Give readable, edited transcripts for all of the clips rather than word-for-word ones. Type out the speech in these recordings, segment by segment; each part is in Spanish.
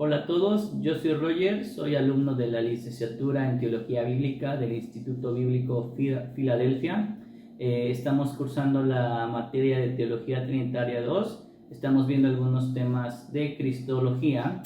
Hola a todos, yo soy Roger, soy alumno de la licenciatura en Teología Bíblica del Instituto Bíblico Filadelfia. Estamos cursando la materia de Teología Trinitaria 2. Estamos viendo algunos temas de Cristología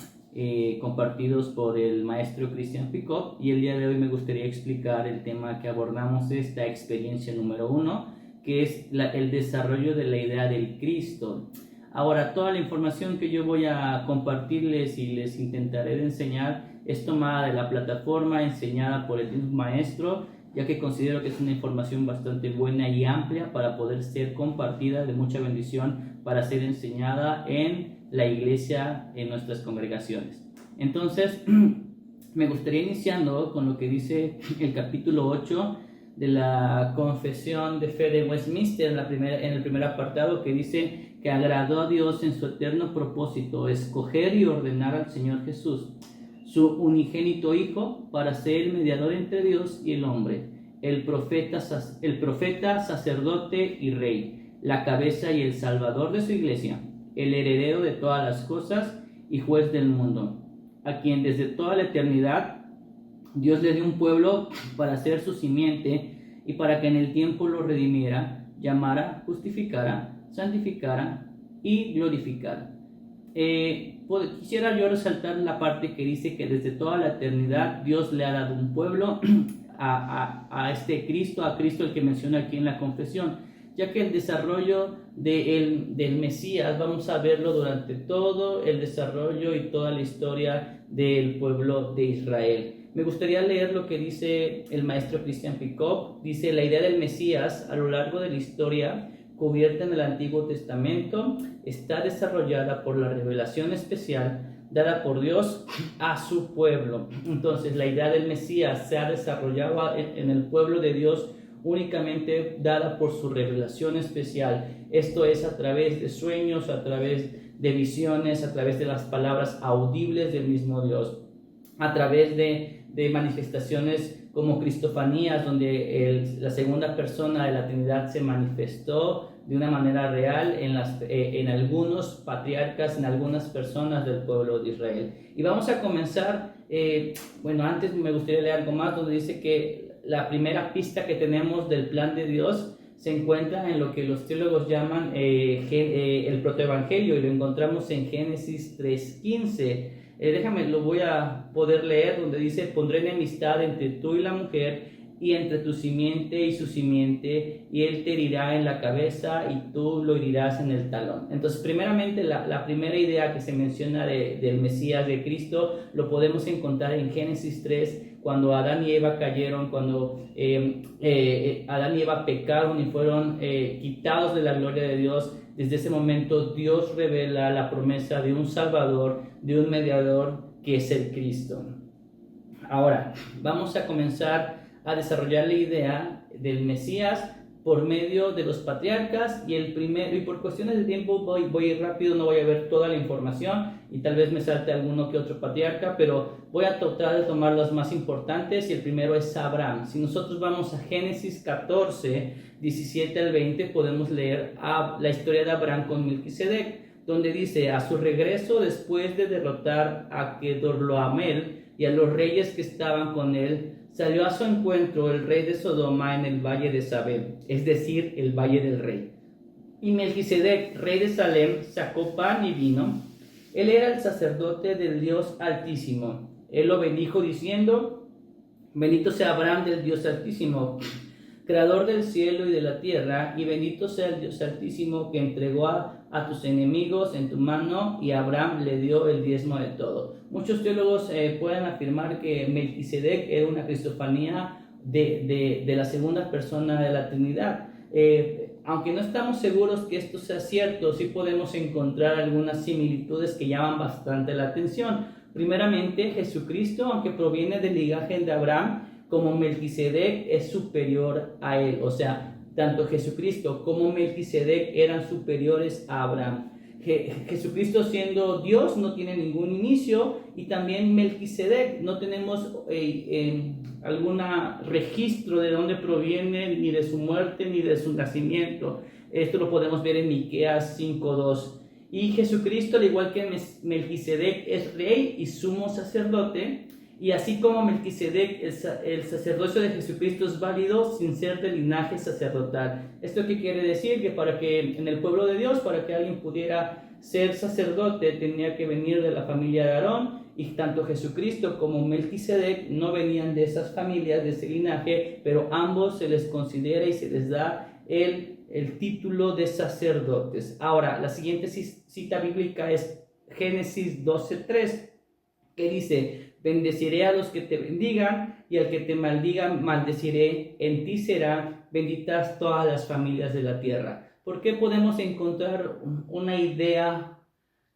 compartidos por el maestro Christian Picot, y el día de hoy me gustaría explicar el tema que abordamos, esta experiencia número 1, que es el desarrollo de la idea del Cristo. Ahora, toda la información que yo voy a compartirles y les intentaré de enseñar es tomada de la plataforma enseñada por el mismo maestro, ya que considero que es una información bastante buena y amplia para poder ser compartida, de mucha bendición, para ser enseñada en la iglesia, en nuestras congregaciones. Entonces, me gustaría iniciando con lo que dice el capítulo 8 de la Confesión de Fe de Westminster, en el primer apartado, que dice que agradó a Dios en su eterno propósito escoger y ordenar al Señor Jesús, su unigénito Hijo, para ser el mediador entre Dios y el hombre, el profeta, sacerdote y rey, la cabeza y el salvador de su iglesia, el heredero de todas las cosas y juez del mundo, a quien desde toda la eternidad Dios le dio un pueblo para ser su simiente y para que en el tiempo lo redimiera, llamara, justificara, santificara y glorificara. Quisiera yo resaltar la parte que dice que desde toda la eternidad Dios le ha dado un pueblo a este Cristo, a Cristo el que menciona aquí en la confesión, ya que el desarrollo del Mesías vamos a verlo durante todo el desarrollo y toda la historia del pueblo de Israel. Me gustaría leer lo que dice el maestro Christian Picot. Dice: la idea del Mesías a lo largo de la historia cubierta en el Antiguo Testamento está desarrollada por la revelación especial dada por Dios a su pueblo. Entonces, la idea del Mesías se ha desarrollado en el pueblo de Dios únicamente dada por su revelación especial. Esto es a través de sueños, a través de visiones, a través de las palabras audibles del mismo Dios, a través de manifestaciones como cristofanías, donde la segunda persona de la Trinidad se manifestó de una manera real en algunos patriarcas, en algunas personas del pueblo de Israel. Y vamos a comenzar, antes me gustaría leer algo más, donde dice que la primera pista que tenemos del plan de Dios se encuentra en lo que los teólogos llaman el protoevangelio, y lo encontramos en Génesis 3:15. Lo voy a poder leer, donde dice: pondré enemistad entre tú y la mujer, y entre tu simiente y su simiente, y él te herirá en la cabeza y tú lo herirás en el talón. Entonces, primeramente, la primera idea que se menciona del Mesías, de Cristo, lo podemos encontrar en Génesis 3, cuando Adán y Eva cayeron, cuando Adán y Eva pecaron y fueron quitados de la gloria de Dios. Desde ese momento Dios revela la promesa de un Salvador, de un mediador, que es el Cristo. Ahora, vamos a comenzar a desarrollar la idea del Mesías por medio de los patriarcas, y por cuestiones de tiempo voy a ir rápido, no voy a ver toda la información y tal vez me salte alguno que otro patriarca, pero voy a tratar de tomar los más importantes, y el primero es Abraham. Si nosotros vamos a Génesis 14, 17 al 20, podemos leer la historia de Abraham con Melquisedec, donde dice: a su regreso, después de derrotar a Kedorlaomer y a los reyes que estaban con él, salió a su encuentro el rey de Sodoma en el valle de Sabé, es decir, el valle del rey. Y Melquisedec, rey de Salem, sacó pan y vino. Él era el sacerdote del Dios Altísimo. Él lo bendijo diciendo: bendito sea Abraham del Dios Altísimo, creador del cielo y de la tierra, y bendito sea el Dios Altísimo, que entregó a tus enemigos en tu mano, y a Abraham le dio el diezmo de todo. Muchos teólogos pueden afirmar que Melquisedec era una cristofanía de la segunda persona de la Trinidad. Aunque no estamos seguros que esto sea cierto, sí podemos encontrar algunas similitudes que llaman bastante la atención. Primeramente, Jesucristo, aunque proviene del linaje de Abraham, como Melquisedec es superior a él. O sea, tanto Jesucristo como Melquisedec eran superiores a Abraham. Jesucristo, siendo Dios, no tiene ningún inicio, y también Melquisedec no tenemos algún registro de dónde proviene, ni de su muerte ni de su nacimiento. Esto lo podemos ver en Miqueas 5:2. Y Jesucristo, al igual que Melquisedec, es rey y sumo sacerdote. Y así como Melquisedec, el sacerdocio de Jesucristo es válido sin ser de linaje sacerdotal. ¿Esto qué quiere decir? Que para que en el pueblo de Dios, para que alguien pudiera ser sacerdote, tenía que venir de la familia de Aarón, y tanto Jesucristo como Melquisedec no venían de esas familias, de ese linaje, pero ambos se les considera y se les da el título de sacerdotes. Ahora, la siguiente cita bíblica es Génesis 12:3, que dice: bendeciré a los que te bendigan, y al que te maldiga maldeciré. En ti serán benditas todas las familias de la tierra. ¿Por qué podemos encontrar una idea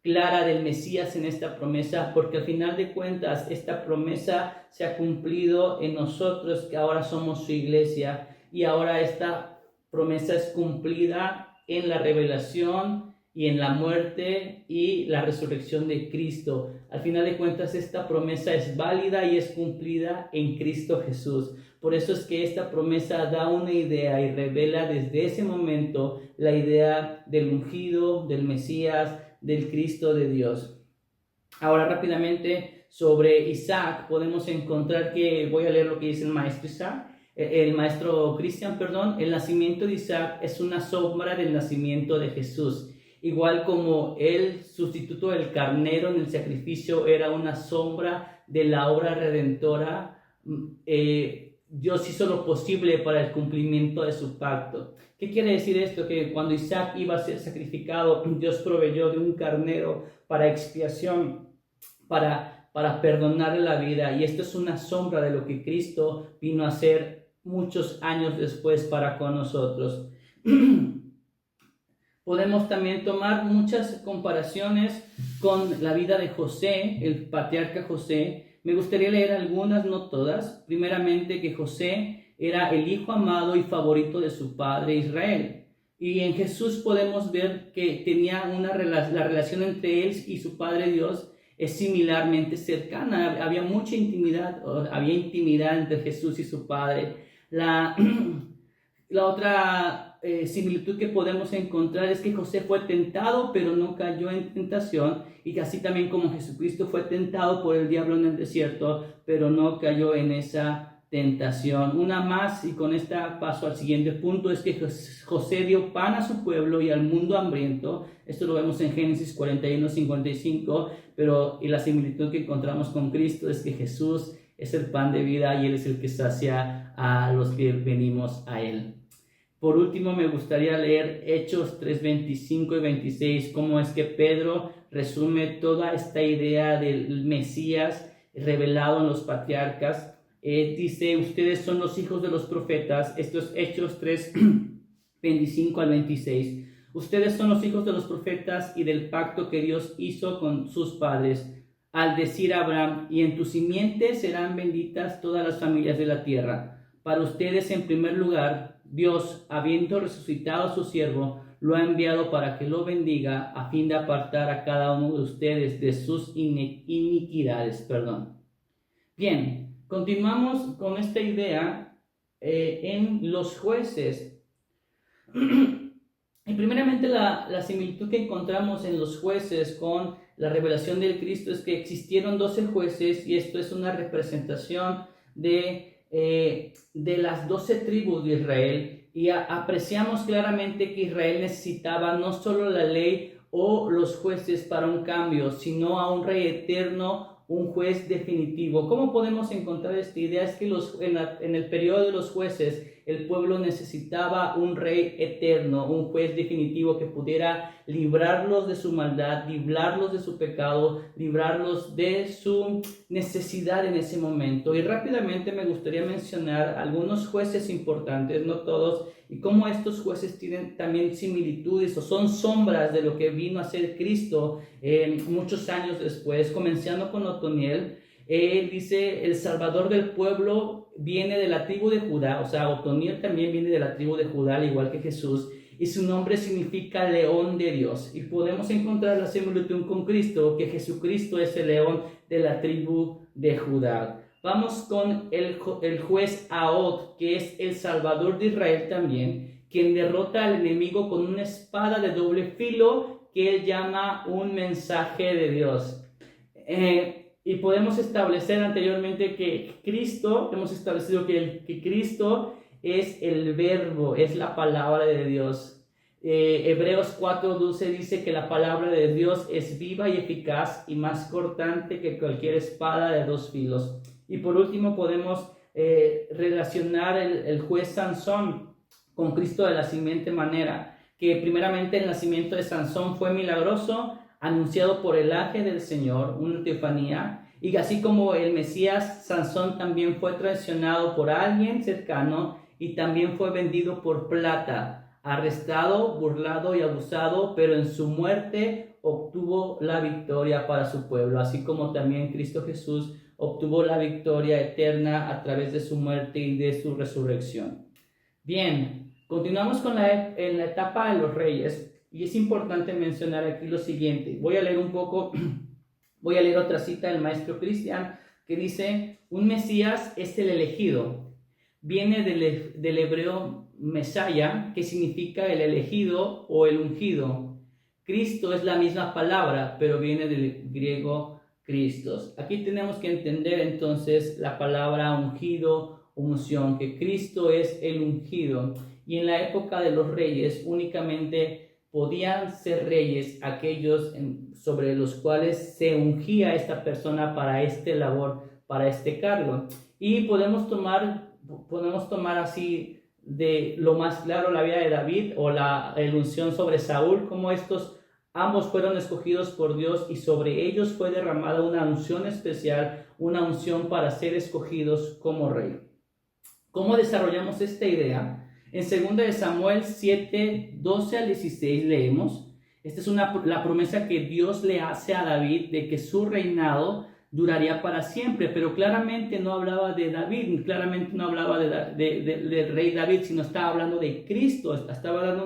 clara del Mesías en esta promesa? Porque al final de cuentas esta promesa se ha cumplido en nosotros, que ahora somos su iglesia, y ahora esta promesa es cumplida en la revelación y en la muerte y la resurrección de Cristo. Al final de cuentas, esta promesa es válida y es cumplida en Cristo Jesús. Por eso es que esta promesa da una idea y revela desde ese momento la idea del ungido, del Mesías, del Cristo de Dios. Ahora, rápidamente, sobre Isaac, podemos encontrar que, voy a leer lo que dice el maestro Cristian, el nacimiento de Isaac es una sombra del nacimiento de Jesús. Igual como el sustituto del carnero en el sacrificio era una sombra de la obra redentora, Dios hizo lo posible para el cumplimiento de su pacto. ¿Qué quiere decir esto? Que cuando Isaac iba a ser sacrificado, Dios proveyó de un carnero para expiación, para perdonarle la vida. Y esto es una sombra de lo que Cristo vino a hacer muchos años después para con nosotros. Podemos también tomar muchas comparaciones con la vida de José, el patriarca José. Me gustaría leer algunas, no todas. Primeramente, que José era el hijo amado y favorito de su padre Israel. Y en Jesús podemos ver que tenía la relación entre él y su Padre Dios es similarmente cercana. Había mucha intimidad, había intimidad entre Jesús y su Padre. La otra similitud que podemos encontrar es que José fue tentado, pero no cayó en tentación, y que así también como Jesucristo fue tentado por el diablo en el desierto, pero no cayó en esa tentación. Una más, y con esta paso al siguiente punto, es que José dio pan a su pueblo y al mundo hambriento. Esto lo vemos en Génesis 41:55, pero y la similitud que encontramos con Cristo es que Jesús es el pan de vida y Él es el que sacia a los que venimos a Él. Por último, me gustaría leer Hechos 3:25 y 26, cómo es que Pedro resume toda esta idea del Mesías revelado en los patriarcas. Dice: ustedes son los hijos de los profetas. Esto es Hechos 3:25 al 26. Ustedes son los hijos de los profetas y del pacto que Dios hizo con sus padres, al decir a Abraham: y en tu simiente serán benditas todas las familias de la tierra. Para ustedes, en primer lugar, Dios, habiendo resucitado a su siervo, lo ha enviado para que lo bendiga, a fin de apartar a cada uno de ustedes de sus iniquidades. Bien, continuamos con esta idea en los jueces. Y primeramente la similitud que encontramos en los jueces con la revelación del Cristo es que existieron 12 jueces, y esto es una representación de las 12 tribus de Israel, y apreciamos claramente que Israel necesitaba no solo la ley o los jueces para un cambio, sino a un rey eterno, un juez definitivo. ¿Cómo podemos encontrar esta idea? Es que en el periodo de los jueces, el pueblo necesitaba un rey eterno, un juez definitivo que pudiera librarlos de su maldad, librarlos de su pecado, librarlos de su necesidad en ese momento. Y rápidamente me gustaría mencionar algunos jueces importantes, no todos, y cómo estos jueces tienen también similitudes o son sombras de lo que vino a ser Cristo muchos años después, comenzando con Otoniel. Él dice: el Salvador del pueblo viene de la tribu de Judá. O sea, Otoniel también viene de la tribu de Judá, al igual que Jesús, y su nombre significa león de Dios. Y podemos encontrar la similitud con Cristo, que Jesucristo es el león de la tribu de Judá. Vamos con el juez Ahod, que es el Salvador de Israel también, quien derrota al enemigo con una espada de doble filo que él llama un mensaje de Dios. Y podemos establecer anteriormente que Cristo, hemos establecido que Cristo es el verbo, es la palabra de Dios. Hebreos 4:12 dice que la palabra de Dios es viva y eficaz y más cortante que cualquier espada de dos filos. Y por último podemos relacionar el juez Sansón con Cristo de la siguiente manera, que primeramente el nacimiento de Sansón fue milagroso, anunciado por el ángel del Señor, una teofanía, y así como el Mesías, Sansón también fue traicionado por alguien cercano y también fue vendido por plata, arrestado, burlado y abusado, pero en su muerte obtuvo la victoria para su pueblo, así como también Cristo Jesús obtuvo la victoria eterna a través de su muerte y de su resurrección. Bien, continuamos en la etapa de los reyes. Y es importante mencionar aquí lo siguiente. Voy a leer otra cita del maestro Cristian que dice: un Mesías es el elegido. Viene del hebreo Mesaya, que significa el elegido o el ungido. Cristo es la misma palabra, pero viene del griego Christos. Aquí tenemos que entender entonces la palabra ungido, unción, que Cristo es el ungido. Y en la época de los reyes únicamente podían ser reyes aquellos sobre los cuales se ungía esta persona para este labor, para este cargo. Y podemos tomar así de lo más claro la vida de David o la unción sobre Saúl, como estos ambos fueron escogidos por Dios y sobre ellos fue derramada una unción especial, una unción para ser escogidos como rey. ¿Cómo desarrollamos esta idea? En 2 Samuel 7, 12 al 16 leemos: esta es la promesa que Dios le hace a David de que su reinado duraría para siempre, pero claramente no hablaba de David, claramente no hablaba del rey David, sino estaba hablando de Cristo, estaba dando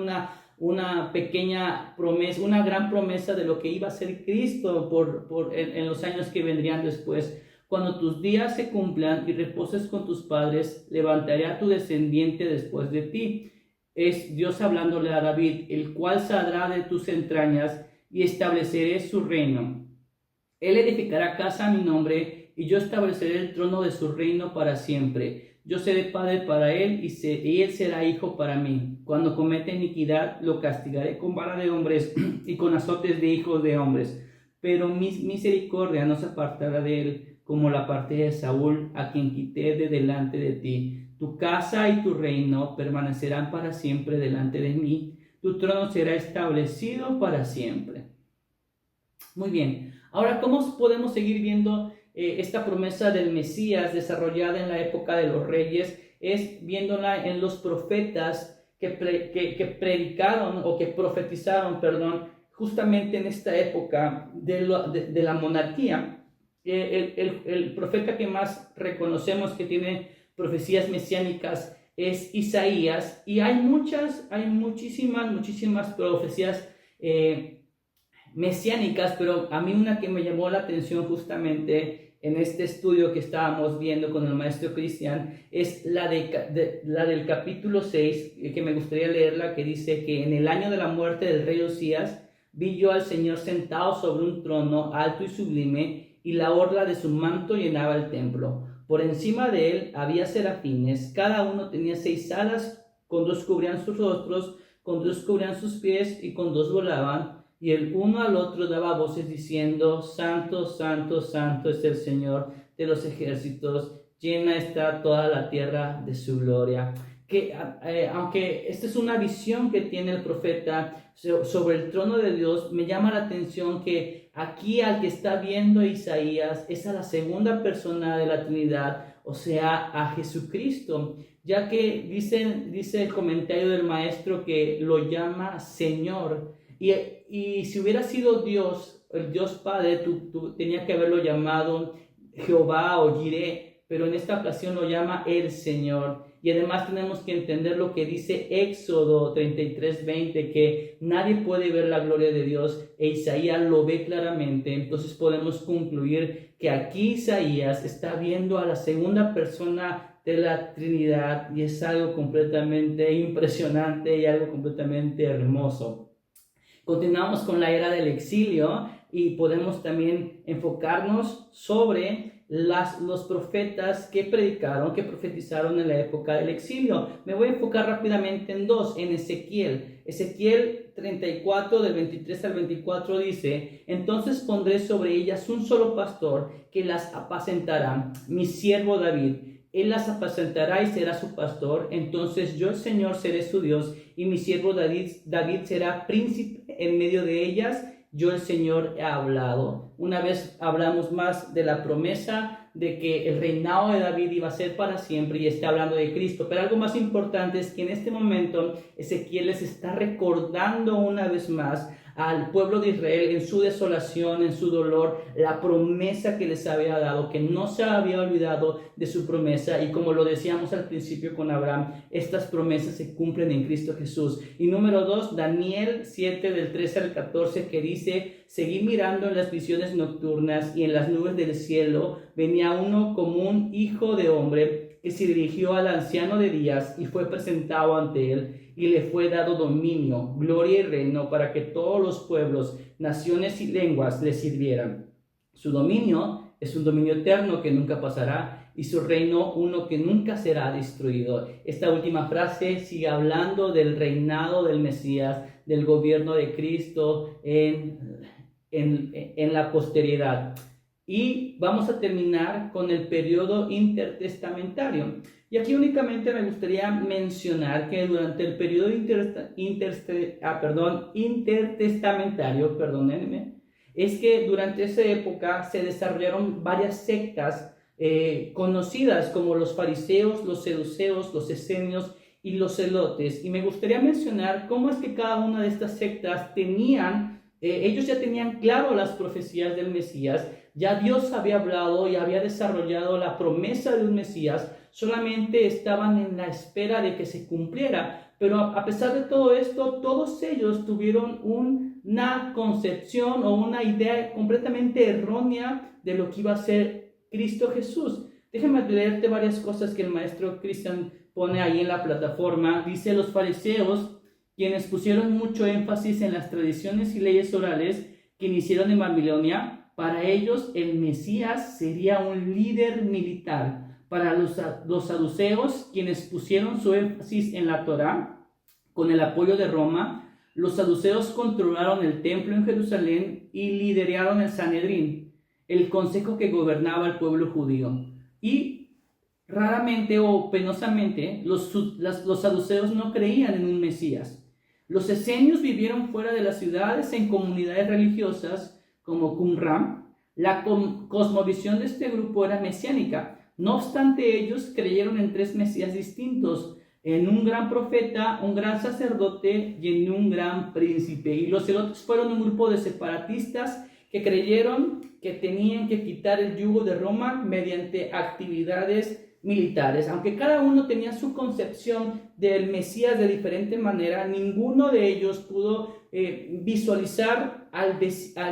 una pequeña promesa, una gran promesa de lo que iba a ser Cristo en los años que vendrían después. Cuando tus días se cumplan y reposes con tus padres, levantaré a tu descendiente después de ti. Es Dios hablándole a David, el cual saldrá de tus entrañas y estableceré su reino. Él edificará casa a mi nombre y yo estableceré el trono de su reino para siempre. Yo seré padre para él y él será hijo para mí. Cuando cometa iniquidad, lo castigaré con vara de hombres y con azotes de hijos de hombres. Pero mi misericordia no se apartará de él, como la parte de Saúl, a quien quité de delante de ti. Tu casa y tu reino permanecerán para siempre delante de mí. Tu trono será establecido para siempre. Muy bien. Ahora, ¿cómo podemos seguir viendo esta promesa del Mesías desarrollada en la época de los reyes? Es viéndola en los profetas que predicaron o que profetizaron, justamente en esta época de la monarquía. El profeta que más reconocemos que tiene profecías mesiánicas es Isaías, y hay muchísimas profecías mesiánicas, pero a mí una que me llamó la atención justamente en este estudio que estábamos viendo con el maestro Cristian es la del capítulo 6, que me gustaría leerla, que dice que en el año de la muerte del rey Usías vi yo al Señor sentado sobre un trono alto y sublime, y la orla de su manto llenaba el templo. Por encima de él había serafines, cada uno tenía 6 alas, con 2 cubrían sus rostros, con 2 cubrían sus pies y con 2 volaban, y el uno al otro daba voces diciendo: Santo, santo, santo es el Señor de los ejércitos, llena está toda la tierra de su gloria. Que aunque esta es una visión que tiene el profeta sobre el trono de Dios, me llama la atención que aquí al que está viendo Isaías es a la segunda persona de la Trinidad, o sea, a Jesucristo, ya que dice el comentario del maestro que lo llama Señor, y si hubiera sido Dios, el Dios Padre, tú tenía que haberlo llamado Jehová o Jireh, pero en esta ocasión lo llama el Señor. Y además tenemos que entender lo que dice Éxodo 33:20, que nadie puede ver la gloria de Dios, e Isaías lo ve claramente. Entonces podemos concluir que aquí Isaías está viendo a la segunda persona de la Trinidad, y es algo completamente impresionante y algo completamente hermoso. Continuamos con la era del exilio y podemos también enfocarnos sobre los profetas que predicaron, que profetizaron en la época del exilio. Me voy a enfocar rápidamente en dos, en Ezequiel. Ezequiel 34, del 23 al 24 dice: entonces pondré sobre ellas un solo pastor que las apacentará, mi siervo David. Él las apacentará y será su pastor. Entonces yo, el Señor, seré su Dios, y mi siervo David será príncipe en medio de ellas. Yo, el Señor, he hablado. Una vez hablamos más de la promesa de que el reinado de David iba a ser para siempre, y está hablando de Cristo. Pero algo más importante es que en este momento Ezequiel les está recordando una vez más al pueblo de Israel en su desolación, en su dolor, la promesa que les había dado, que no se había olvidado de su promesa. Y como lo decíamos al principio con Abraham, estas promesas se cumplen en Cristo Jesús. Y número 2, Daniel 7 del 13 al 14, que dice: seguí mirando en las visiones nocturnas, y en las nubes del cielo venía uno como un hijo de hombre, que se dirigió al anciano de días y fue presentado ante él, y le fue dado dominio, gloria y reino, para que todos los pueblos, naciones y lenguas le sirvieran. Su dominio es un dominio eterno que nunca pasará, y su reino uno que nunca será destruido. Esta última frase sigue hablando del reinado del Mesías, del gobierno de Cristo en la posteridad. Y vamos a terminar con el periodo intertestamentario. Y aquí únicamente me gustaría mencionar que durante el periodo intertestamentario, es que durante esa época se desarrollaron varias sectas conocidas como los fariseos, los saduceos, los esenios y los celotes. Y me gustaría mencionar cómo es que cada una de estas sectas ellos ya tenían claro las profecías del Mesías. Ya Dios había hablado y había desarrollado la promesa de un Mesías, solamente estaban en la espera de que se cumpliera. Pero a pesar de todo esto, todos ellos tuvieron una concepción o una idea completamente errónea de lo que iba a ser Cristo Jesús. Déjame leerte varias cosas que el maestro Cristian pone ahí en la plataforma. Dice: los fariseos, quienes pusieron mucho énfasis en las tradiciones y leyes orales que iniciaron en Babilonia, para ellos el Mesías sería un líder militar. Para los saduceos, quienes pusieron su énfasis en la Torá, con el apoyo de Roma, los saduceos controlaron el templo en Jerusalén y lideraron el Sanedrín, el consejo que gobernaba el pueblo judío. Y raramente o penosamente, los saduceos no creían en un Mesías. Los esenios vivieron fuera de las ciudades en comunidades religiosas como Qumran. La cosmovisión de este grupo era mesiánica. No obstante, ellos creyeron en tres Mesías distintos: en un gran profeta, un gran sacerdote y en un gran príncipe. Y los celotes fueron un grupo de separatistas que creyeron que tenían que quitar el yugo de Roma mediante actividades militares. Aunque cada uno tenía su concepción del Mesías de diferente manera, ninguno de ellos pudo visualizar al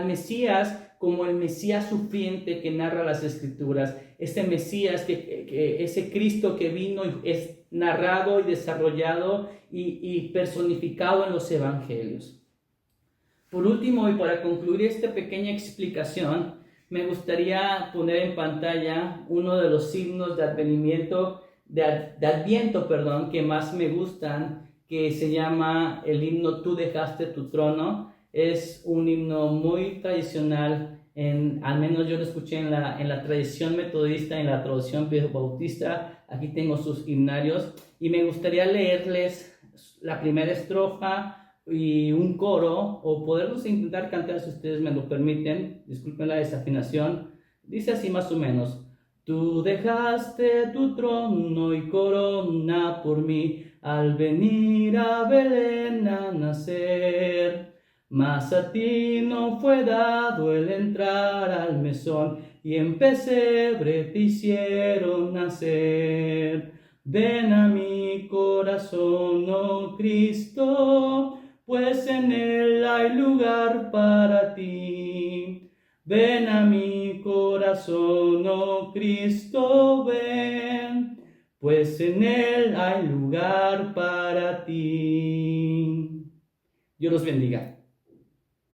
Mesías como el Mesías sufriente que narra las Escrituras. Ese Mesías, ese Cristo que vino y es narrado y desarrollado y personificado en los Evangelios. Por último, y para concluir esta pequeña explicación, me gustaría poner en pantalla uno de los signos de adviento, que más me gustan, que se llama el himno Tú dejaste tu trono. Es un himno muy tradicional, al menos yo lo escuché en la tradición metodista, en la tradición bautista. Aquí tengo sus himnarios y me gustaría leerles la primera estrofa y un coro, o poderlos intentar cantar si ustedes me lo permiten. Disculpen la desafinación. Dice así más o menos: tú dejaste tu trono y corona por mí al venir a Belén a nacer, mas a ti no fue dado el entrar al mesón y en pesebre te hicieron nacer. Ven a mi corazón, oh Cristo, pues en él hay lugar para ti. Ven a mi corazón, oh Cristo, ven, pues en él hay lugar para ti. Dios los bendiga.